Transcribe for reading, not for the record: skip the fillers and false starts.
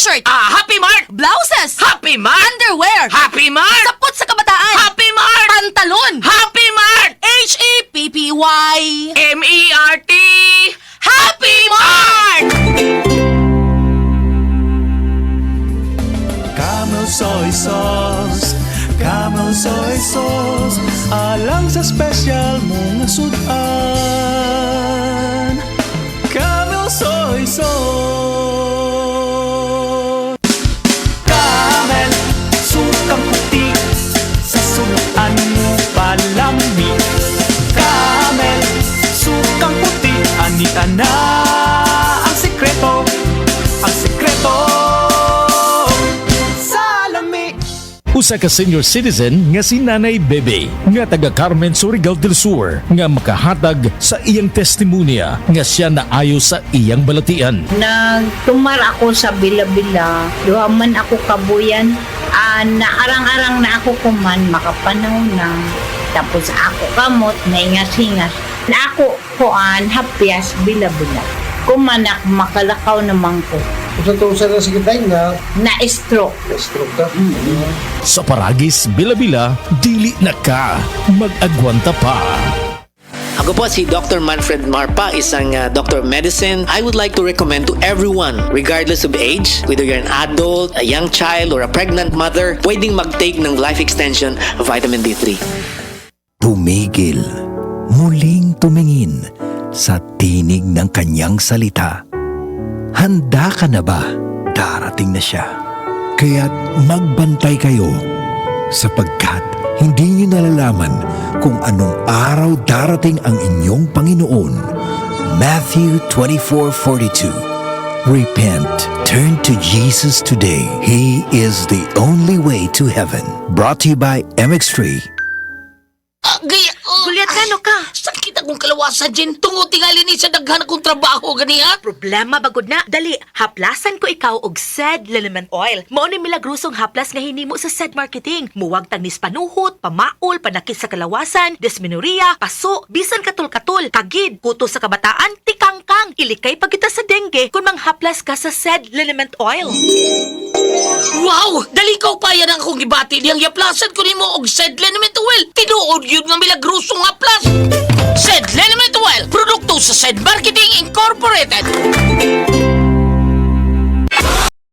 T-shirt, Happy Mart! blouses, Happy Mart! underwear, Happy Mart! sapot sa kabataan, Happy Mart! pantalon, Happy Mart! H-E-P-P-Y, M-E-R-T! Happy Mart! Camel soy sauce, Camel soy sauce, alang sa special mong sudan. Camel soy sauce. Camel, sukang puti, sa sudan mo palami. Camel, sukang puti, anita na ang sekreto, ang sekreto. Usa ka senior citizen nga si Nanay Bebe nga taga Carmen Surigao del Sur nga makahatag sa iyang testimonya nga siya naayo sa iyang balatian. Nagtumar ako sa bila-bila, duha man ako kabuyan, naarang-arang na ako kuman, makapanaw na. Tapos ako kamot, naingas-hingas. Na ako kuan, hapyas, bila-bila. Kumanak, makalakaw naman ko. Sa na sige tayo nga, Na-stroke. stroke ka. Sa Paragis Bila-Bila, dili na ka mag-agwanta pa. Ako po si Dr. Manfred Marpa, isang Dr. of Medicine. I would like to recommend to everyone, regardless of age, whether you're an adult, a young child, or a pregnant mother, pwedeng mag-take ng life extension of vitamin D3. Tumigil, muling tumingin sa tinig ng kanyang salita. Handa ka na ba? Darating na siya. Kaya't magbantay kayo sapagkat hindi niyo nalalaman kung anong araw darating ang inyong Panginoon. Matthew 24:42. Repent, turn to Jesus today. He is the only way to heaven. Brought to you by MX3. Gulyat ka, no ka? Sakit akong kalawasan, Jen. Tungod tingali ni sa daghan akong trabaho, ganiha. Problema bagod na. Dali, haplasan ko ikaw og SED Liniment Oil. Mao ni milagrosong haplas nga hinimo sa SED Marketing. Muwag tagnis panuhot, pamaol, panakit sa kalawasan, dysmenorrhea, paso, bisan katul-katul, kagid, kuto sa kabataan, tikangkang. Ilikay pagkita sa dengue kung manghaplas ka sa SED Liniment Oil. Wow! Dali ka pa yan ang akong gibati niyang yaplasan ko ni mo og SED Liniment Oil. Tinuod yun nga milagrosong haplas. SED Liniment Oil, produkto sa SED Marketing Incorporated.